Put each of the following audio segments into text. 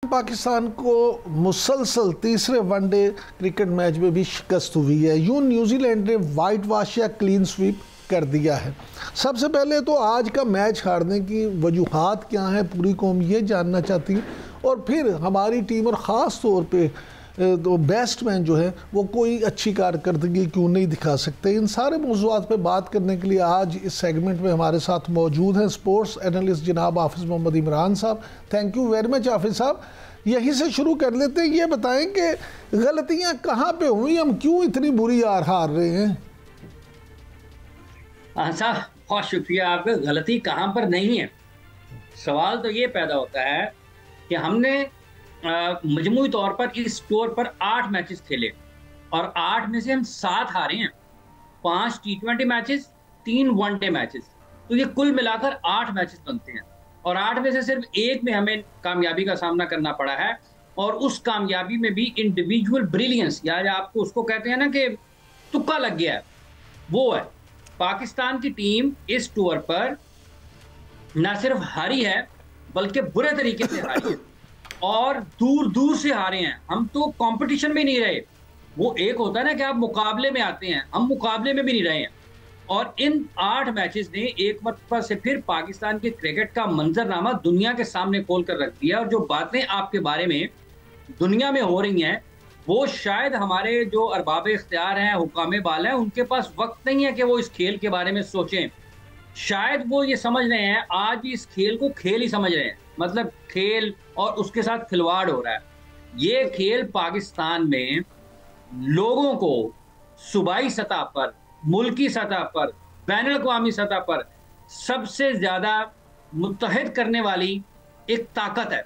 पाकिस्तान को मुसलसल तीसरे वनडे क्रिकेट मैच में भी शिकस्त हुई है। यूं न्यूजीलैंड ने वाइट वॉश या क्लीन स्वीप कर दिया है। सबसे पहले तो आज का मैच हारने की वजूहात क्या हैं, पूरी कौम ये जानना चाहती है, और फिर हमारी टीम और ख़ास तौर पे तो बैट्समैन जो है वो कोई अच्छी कारकर्दगी क्यों नहीं दिखा सकते। इन सारे मौज़ूआत पे बात करने के लिए आज इस सेगमेंट में हमारे साथ मौजूद हैं स्पोर्ट्स एनालिस्ट जनाब हाफिज़ मोहम्मद इमरान साहब। थैंक यू वेरी मच हाफिज़ साहब। यहीं से शुरू कर लेते हैं, ये बताएं कि गलतियां कहाँ पे हुई, हम क्यों इतनी बुरी हार रहे हैं। साहब बहुत शुक्रिया आपका। गलती कहाँ पर नहीं है, सवाल तो ये पैदा होता है कि हमने मजमूई तौर पर इस टूर पर 8 मैचेस खेले और 8 में से हम 7 हारे हैं। 5 T20 मैचेस, 3 वनडे मैचेस, तो ये कुल मिलाकर 8 मैचेस बनते हैं और 8 में से सिर्फ एक में हमें कामयाबी का सामना करना पड़ा है। और उस कामयाबी में भी इंडिविजुअल ब्रिलियंस, या आपको उसको कहते हैं ना कि तुक्का लग गया है, वो है। पाकिस्तान की टीम इस टूर पर न सिर्फ हारी है बल्कि बुरे तरीके से हारी है और दूर दूर से हारे हैं। हम तो कंपटीशन में नहीं रहे। वो एक होता है ना कि आप मुकाबले में आते हैं, हम मुकाबले में भी नहीं रहे हैं। और इन 8 मैचेस ने एक मरतबा से फिर पाकिस्तान के क्रिकेट का मंजरनामा दुनिया के सामने खोल कर रख दिया। और जो बातें आपके बारे में दुनिया में हो रही हैं, वो शायद हमारे जो अरबाब इख्तियार हैं, हुकामे बाल हैं, उनके पास वक्त नहीं है कि वो इस खेल के बारे में सोचें। शायद वो ये समझ रहे हैं, आज भी इस खेल को खेल ही समझ रहे हैं, मतलब खेल, और उसके साथ खिलवाड़ हो रहा है। ये खेल पाकिस्तान में लोगों को सूबाई सतह पर, मुल्की सतह पर, बैनुल अक़वामी सतह पर सबसे ज्यादा मुत्तहिद करने वाली एक ताकत है।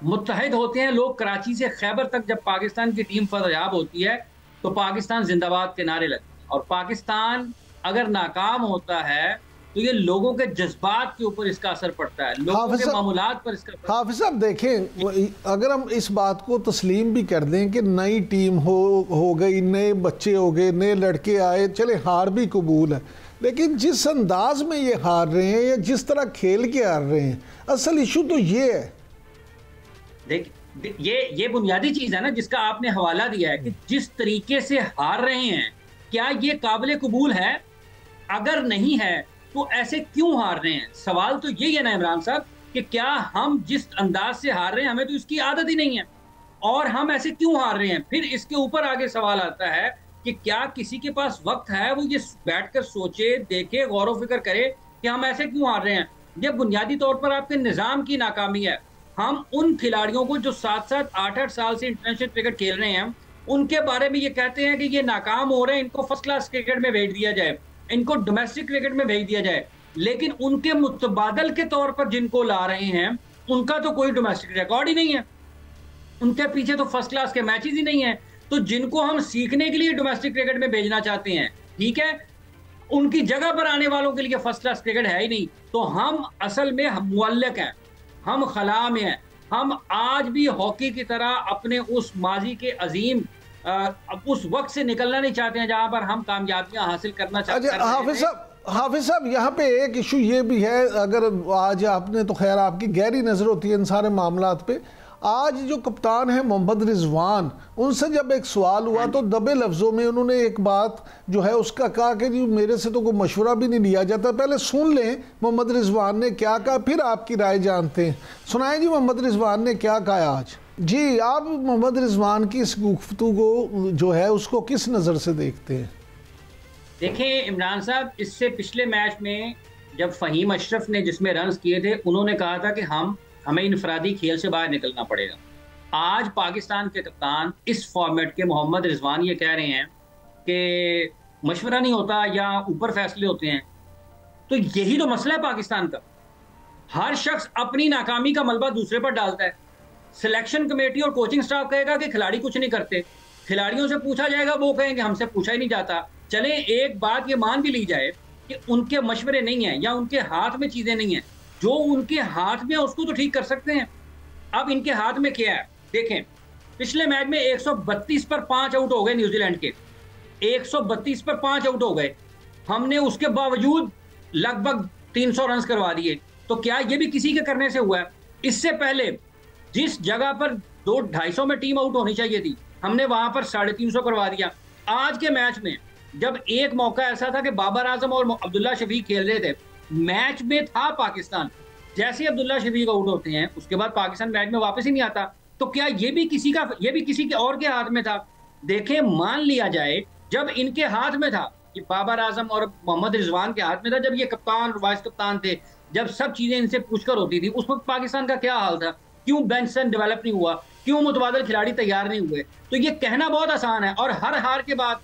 मुत्तहिद होते हैं लोग कराची से खैबर तक। जब पाकिस्तान की टीम फतयाब होती है तो पाकिस्तान जिंदाबाद के नारे लगते हैं, और पाकिस्तान अगर नाकाम होता है तो ये लोगों के जज्बात के ऊपर इसका असर पड़ता है, लोगों के मामूलात पर इसका। हाफिज़ साहब देखें, अगर हम इस बात को तस्लीम भी कर दें कि नई टीम हो गई, नए बच्चे हो गए, नए लड़के आए, चले हार भी कबूल है, लेकिन जिस अंदाज में ये हार रहे हैं या जिस तरह खेल के हार रहे हैं, असल इशू तो ये है। ये बुनियादी चीज है ना जिसका आपने हवाला दिया है कि जिस तरीके से हार रहे हैं, क्या ये काबिल कबूल है? अगर नहीं है तो ऐसे क्यों हार रहे हैं? सवाल तो यही है ना इमरान साहब कि क्या हम जिस अंदाज से हार रहे हैं, हमें तो इसकी आदत ही नहीं है, और हम ऐसे क्यों हार रहे हैं? फिर इसके ऊपर आगे सवाल आता है कि क्या किसी के पास वक्त है वो ये बैठकर सोचे, देखे, गौर व फिक्र करे कि हम ऐसे क्यों हार रहे हैं? ये बुनियादी तौर पर आपके निज़ाम की नाकामी है। हम उन खिलाड़ियों को जो 7-7, 8-8 साल से इंटरनेशनल क्रिकेट खेल रहे हैं, उनके बारे में ये कहते हैं कि ये नाकाम हो रहे हैं, इनको फर्स्ट क्लास क्रिकेट में भेज दिया जाए, इनको डोमेस्टिक क्रिकेट में भेज दिया जाए। लेकिन उनके मुतबादल के तौर पर जिनको ला रहे हैं, उनका तो कोई डोमेस्टिक रिकॉर्ड ही नहीं है, उनके पीछे तो फर्स्ट क्लास के मैचेस ही नहीं है। तो जिनको हम सीखने के लिए डोमेस्टिक क्रिकेट में भेजना चाहते हैं, ठीक है, उनकी जगह पर आने वालों के लिए फर्स्ट क्लास क्रिकेट है ही नहीं। तो हम असल में मुअल्लक हैं, हम खला में हैं। हम आज भी हॉकी की तरह अपने उस माजी के अजीम उस वक्त से निकलना नहीं चाहते हैं जहां पर हम कामयाबियां हासिल करना चाहते हैं। हाफिज़ साहब यहाँ पे एक इशू ये भी है, अगर आज आपने तो खैर आपकी गहरी नज़र होती है इन सारे मामलात पे। आज जो कप्तान है मोहम्मद रिजवान, उनसे जब एक सवाल हुआ तो दबे लफ्ज़ों में उन्होंने एक बात जो है उसका कहा कि जी मेरे से तो कोई मशवरा भी नहीं लिया जाता। पहले सुन लें मोहम्मद रिजवान ने क्या कहा, फिर आपकी राय जानते हैं। सुनाएं जी मोहम्मद रिजवान ने क्या कहा आज। जी, आप मोहम्मद रिजवान की इस गुफ्तगू जो है उसको किस नज़र से देखते हैं? देखें इमरान साहब, इससे पिछले मैच में जब फ़हीम अशरफ ने जिसमें रन किए थे, उन्होंने कहा था कि हमें इनफरादी खेल से बाहर निकलना पड़ेगा। आज पाकिस्तान के कप्तान इस फॉर्मेट के मोहम्मद रिजवान ये कह रहे हैं कि मशवरा नहीं होता या ऊपर फैसले होते हैं। तो यही तो मसला है पाकिस्तान का। हर शख्स अपनी नाकामी का मलबा दूसरे पर डालता है। सिलेक्शन कमेटी और कोचिंग स्टाफ कहेगा कि खिलाड़ी कुछ नहीं करते, खिलाड़ियों से पूछा जाएगा, वो कहेंगे हमसे पूछा ही नहीं जाता। चले एक बात ये मान भी ली जाए कि उनके मशवरे नहीं है या उनके हाथ में चीजें नहीं है, जो उनके हाथ में है उसको तो ठीक कर सकते हैं। अब इनके हाथ में क्या है? देखें, पिछले मैच में 132 पर 5 आउट हो गए न्यूजीलैंड के, 132 पर 5 आउट हो गए। हमने उसके बावजूद लगभग 300 रन करवा दिए। तो क्या ये भी किसी के करने से हुआ है? इससे पहले जिस जगह पर 250 में टीम आउट होनी चाहिए थी, हमने वहां पर 350 करवा दिया। आज के मैच में जब एक मौका ऐसा था कि बाबर आजम और अब्दुल्ला शफीक खेल रहे थे, मैच में था पाकिस्तान, जैसे अब्दुल्ला शफीक आउट होते हैं उसके बाद पाकिस्तान मैच में वापस ही नहीं आता। तो क्या ये भी किसी के और के हाथ में था? देखें, मान लिया जाए जब इनके हाथ में था, कि बाबर आजम और मोहम्मद रिजवान के हाथ में था, जब ये कप्तान और वाइस कप्तान थे, जब सब चीजें इनसे पूछकर होती थी, उस वक्त पाकिस्तान का क्या हाल था? क्यों बेंच से डेवलप नहीं हुआ? क्यों मुतबादल खिलाड़ी तैयार नहीं हुए? तो ये कहना बहुत आसान है, और हर हार के बाद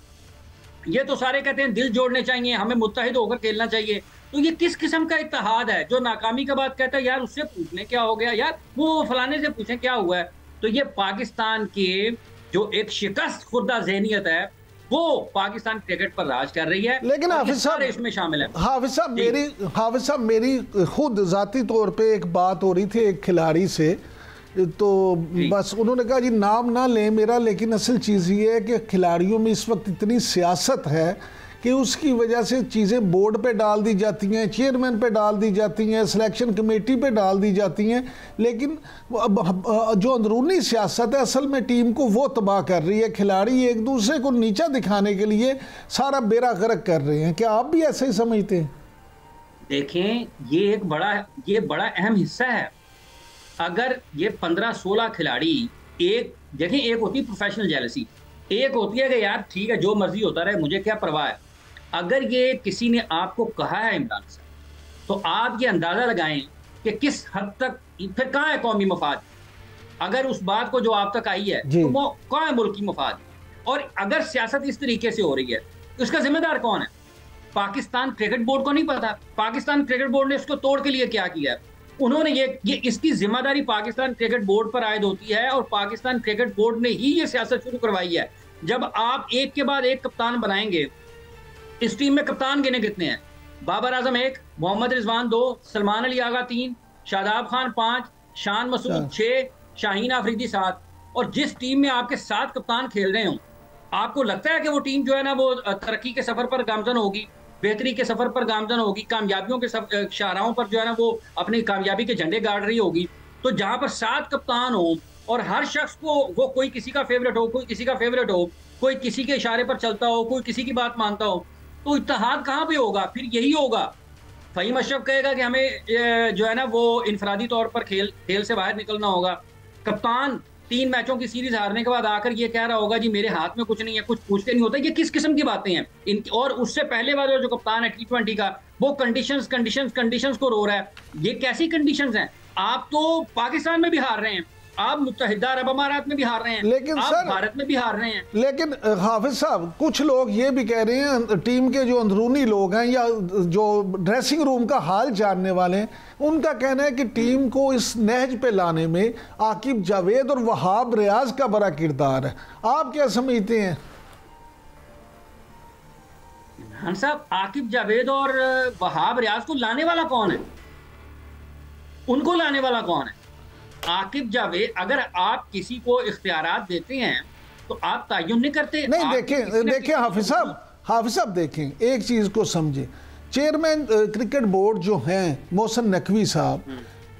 ये तो सारे कहते हैं दिल जोड़ने चाहिए, हमें मुत्तहिद होकर खेलना चाहिए। तो ये किस किस्म का इत्तेहाद है जो नाकामी के बाद कहता है यार उससे पूछने क्या हो गया, यार वो फलाने से पूछें क्या हुआ है? तो ये पाकिस्तान के जो एक शिकस्त खुर्दा ज़हनियत है वो पाकिस्तान क्रिकेट पर राज कर रही है। लेकिन हाफिज साहब इसमें शामिल है। हाफिज साहब मेरी खुद जाती तौर पे एक बात हो रही थी एक खिलाड़ी से, तो बस उन्होंने कहा जी नाम ना लें मेरा, लेकिन असल चीज़ ये है कि खिलाड़ियों में इस वक्त इतनी सियासत है कि उसकी वजह से चीज़ें बोर्ड पे डाल दी जाती हैं, चेयरमैन पे डाल दी जाती हैं, सिलेक्शन कमेटी पे डाल दी जाती हैं, लेकिन जो अंदरूनी सियासत है असल में टीम को वो तबाह कर रही है। खिलाड़ी एक दूसरे को नीचा दिखाने के लिए सारा बेड़ा गर्क कर रहे हैं। क्या आप भी ऐसे ही समझते हैं? देखें, ये बड़ा अहम हिस्सा है। अगर ये 15-16 खिलाड़ी एक होती है प्रोफेशनल जेलसी, एक होती है कि यार ठीक है जो मर्जी होता रहे मुझे क्या परवाह है। अगर ये किसी ने आपको कहा है इमरान साहब, तो आप ये अंदाजा लगाएं कि किस हद तक, फिर कहाँ है कौमी मफाद? अगर उस बात को जो आप तक आई है तो वो कहाँ है मुल्क की मफाद? और अगर सियासत इस तरीके से हो रही है तो इसका जिम्मेदार कौन है? पाकिस्तान क्रिकेट बोर्ड को नहीं पता? पाकिस्तान क्रिकेट बोर्ड ने इसको तोड़ के लिए क्या किया है? उन्होंने ये इसकी जिम्मेदारी पाकिस्तान क्रिकेट बोर्ड पर आयद होती है, और पाकिस्तान क्रिकेट बोर्ड ने ही ये सियासत शुरू करवाई है। जब आप एक के बाद एक कप्तान बनाएंगे, इस टीम में कप्तान गिने कितने हैं? बाबर आजम 1, मोहम्मद रिजवान 2, सलमान अली आगा 3, शादाब खान 5, शान मसूद 6, शाहीन आफरीदी 7। और जिस टीम में आपके 7 कप्तान खेल रहे हों, आपको लगता है कि वो टीम जो है ना वो तरक्की के सफर पर गामजन होगी, बेहतरी के सफर पर गामजन होगी, कामयाबियों के शाहराहों पर जो है ना वो अपनी कामयाबी के झंडे गाड़ रही होगी? तो जहां पर 7 कप्तान हो और हर शख्स को वो कोई किसी का फेवरेट हो, कोई किसी का फेवरेट हो, कोई किसी के इशारे पर चलता हो, कोई किसी की बात मानता हो, तो इत्तेहाद कहाँ पे होगा? फिर यही होगा, फ़हीम अशरफ कहेगा कि हमें जो है ना वो इनफरादी तौर पर खेल से बाहर निकलना होगा। कप्तान 3 मैचों की सीरीज हारने के बाद आकर ये कह रहा होगा जी मेरे हाथ में कुछ नहीं है, कुछ पूछते नहीं होता। ये किस किस्म की बातें हैं? और उससे पहले वाला जो कप्तान है T20 का, वो कंडीशंस को रो रहा है। ये कैसी कंडीशंस हैं? आप तो पाकिस्तान में भी हार रहे हैं, आप मुत्तहिदा अरब अमारात में भी हार रहे हैं, लेकिन आप सर भारत में भी हार रहे हैं। लेकिन हाफिज साहब कुछ लोग ये भी कह रहे हैं, टीम के जो अंदरूनी लोग हैं या जो ड्रेसिंग रूम का हाल जानने वाले हैं, उनका कहना है कि टीम को इस नहज पे लाने में आकिब जावेद और वहाब रियाज का बड़ा किरदार है। आप क्या समझते हैं? हाँ साहब, आकिब जावेद और वहाब रियाज को लाने वाला कौन है? उनको लाने वाला कौन है? आकिब जावेद, अगर आप किसी को इख्तियारात देते हैं तो आप तायुन नहीं करते। नहीं, देखें हाफिज साहब देखें, एक चीज को समझे। चेयरमैन क्रिकेट बोर्ड जो हैं मोहसिन नकवी साहब,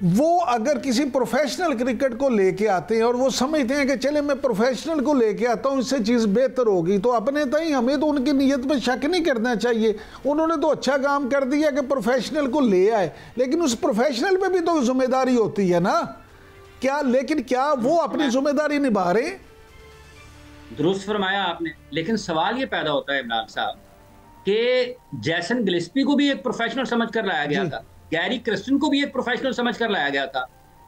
वो अगर किसी प्रोफेशनल क्रिकेट को लेके आते हैं और वो समझते हैं कि चले मैं प्रोफेशनल को लेके आता हूँ, इससे चीज़ बेहतर होगी, तो अपने तय हमें तो उनकी नीयत पे शक नहीं करना चाहिए। उन्होंने तो अच्छा काम कर दिया कि प्रोफेशनल को ले आए, लेकिन उस प्रोफेशनल पे भी तो जिम्मेदारी होती है ना क्या? लेकिन क्या वो अपनी जिम्मेदारी निभा रहे? दुरुस्त फरमाया आपने, लेकिन सवाल ये पैदा होता है इमरान साहब कि जैसन गिलिस्पी को भी एक प्रोफेशनल समझ कर लाया गया था, गैरी क्रिस्टन को भी एक प्रोफेशनल समझ कर लाया गया था,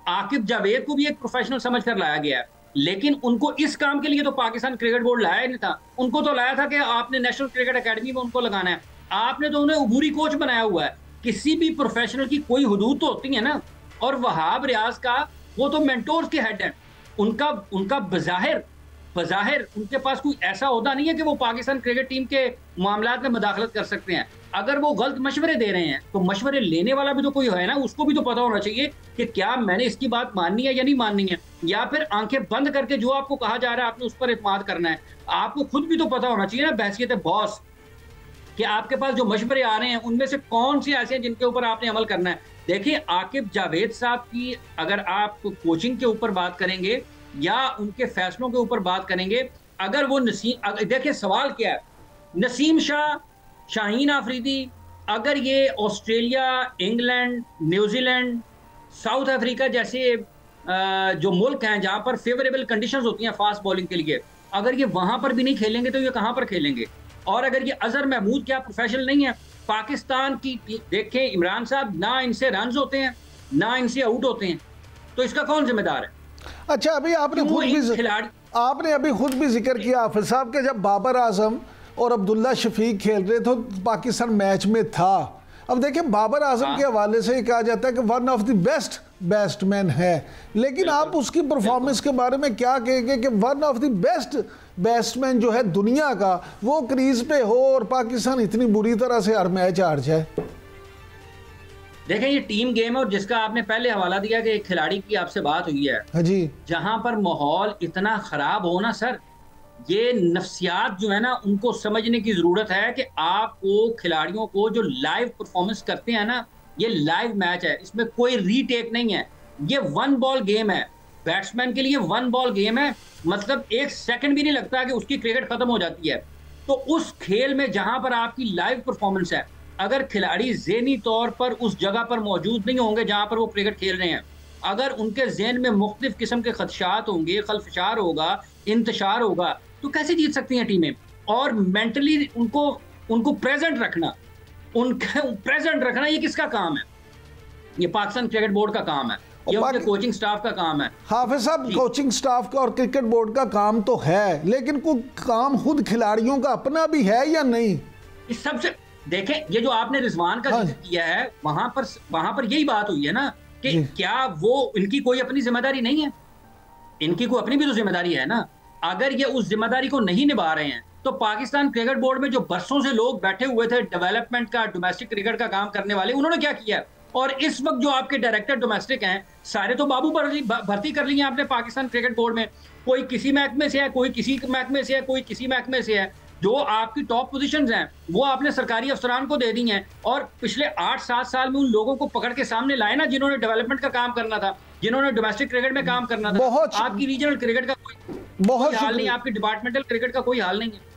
आकिब जावेद को भी एक प्रोफेशनल समझ कर लाया गया, लेकिन उनको इस काम के लिए तो पाकिस्तान क्रिकेट बोर्ड लाया नहीं था। उनको तो लाया था कि आपने नेशनल क्रिकेट एकेडमी में उनको लगाना है, आपने तो उन्हें उबूरी कोच बनाया हुआ है। किसी भी प्रोफेशनल की कोई हुदूद तो होती है ना, और वहाब रियाज का वो तो मेंटोर्स के हेड हैं, उनका बज़ाहिर उनके पास कोई ऐसा होता नहीं है कि वो पाकिस्तान क्रिकेट टीम के मामलात में मदाखलत कर सकते हैं। अगर वो गलत मशवरे दे रहे हैं तो मशवरे लेने वाला भी तो कोई है ना, उसको भी तो पता होना चाहिए कि क्या मैंने इसकी बात माननी है या नहीं माननी है, या फिर आंखें बंद करके जो आपको कहा जा रहा है आपने उस पर इत्माद करना है। आपको खुद भी तो पता होना चाहिए ना बहसियत बॉस कि आपके पास जो मशवरे आ रहे हैं उनमें से कौन से ऐसे हैं जिनके ऊपर आपने अमल करना है। देखिए आकिब जावेद साहब की अगर आप कोचिंग के ऊपर बात करेंगे या उनके फैसलों के ऊपर बात करेंगे, अगर वो देखिए सवाल क्या है, नसीम शाह, शाहीन आफरीदी, अगर ये Australia, England, New Zealand, south Africa जैसे जो मुल्क हैं जहां पर फेवरेबल कंडीशंस होती हैं फास्ट बॉलिंग के लिए, अगर ये वहां पर भी नहीं खेलेंगे तो ये कहां पर खेलेंगे? और अगर ये अजहर महमूद क्या प्रोफेशनल नहीं है? पाकिस्तान की देखें इमरान साहब, ना इनसे रन्स होते हैं ना इनसे आउट होते हैं, तो इसका कौन जिम्मेदार है? अच्छा, अभी आपने अभी खुद भी जिक्र किया हाफिज साहब के, जब बाबर आजम और अब्दुल्ला शफीक खेल रहे थे पाकिस्तान मैच में था। अब देखिए बाबर आजम के हवाले से कहा जाता है कि one of the best batsman है, लेकिन आप उसकी परफॉर्मेंस के बारे में क्या कहेंगे कि one of the best batsman जो है दुनिया का, वो क्रीज पे हो और पाकिस्तान इतनी बुरी तरह से हर मैच हार जाए? देखें ये टीम गेम है, और जिसका आपने पहले हवाला दिया कि एक खिलाड़ी की आपसे बात हुई है, हाँ जी, जहां पर माहौल इतना खराब हो ना सर, ये नफ्सियात जो है ना उनको समझने की जरूरत है कि आपको खिलाड़ियों को जो लाइव परफॉर्मेंस करते हैं ना, ये लाइव मैच है, इसमें कोई रीटेक नहीं है, ये वन बॉल गेम है। बैट्समैन के लिए वन बॉल गेम है, मतलब एक सेकंड भी नहीं लगता कि उसकी क्रिकेट खत्म हो जाती है। तो उस खेल में जहां पर आपकी लाइव परफॉर्मेंस है, अगर खिलाड़ी ज़हनी तौर पर उस जगह पर मौजूद नहीं होंगे जहां पर वो क्रिकेट खेल रहे हैं, अगर उनके जहन में मुख्तलिफ किस्म के खदशात होंगे, खलफशार होगा, इंतशार होगा, तो कैसे जीत सकती हैं टीमें? और मेंटली उनको प्रेजेंट रखना, ये किसका काम है? ये पाकिस्तान क्रिकेट बोर्ड का काम है, ये उनके कोचिंग स्टाफ का काम है। हाफिज साहब, कोचिंग स्टाफ का और क्रिकेट बोर्ड का काम तो है, लेकिन कोई काम खुद खिलाड़ियों का अपना भी है या नहीं? इस सबसे देखें, ये जो आपने रिजवान का जिक्र किया है, वहां पर यही बात हुई है ना कि क्या वो इनकी कोई अपनी जिम्मेदारी नहीं है? इनकी कोई अपनी भी तो जिम्मेदारी है ना। अगर ये उस जिम्मेदारी को नहीं निभा रहे हैं तो पाकिस्तान क्रिकेट बोर्ड में जो बरसों से लोग बैठे हुए थे डेवलपमेंट का, डोमेस्टिक क्रिकेट का काम करने वाले, उन्होंने क्या किया? और इस वक्त जो आपके डायरेक्टर डोमेस्टिक हैं, सारे तो बाबू भर्ती कर ली है आपने पाकिस्तान क्रिकेट बोर्ड में। कोई किसी महकमे से है, कोई किसी महकमे से है, कोई किसी महकमे से है। जो आपकी टॉप पोजीशंस हैं वो आपने सरकारी अफसरान को दे दी हैं, और पिछले 8-7 साल में उन लोगों को पकड़ के सामने लाए ना जिन्होंने डेवलपमेंट का काम करना था, जिन्होंने डोमेस्टिक क्रिकेट में काम करना था। आपकी रीजनल क्रिकेट का कोई हाल नहीं, आपकी डिपार्टमेंटल क्रिकेट का कोई हाल नहीं है।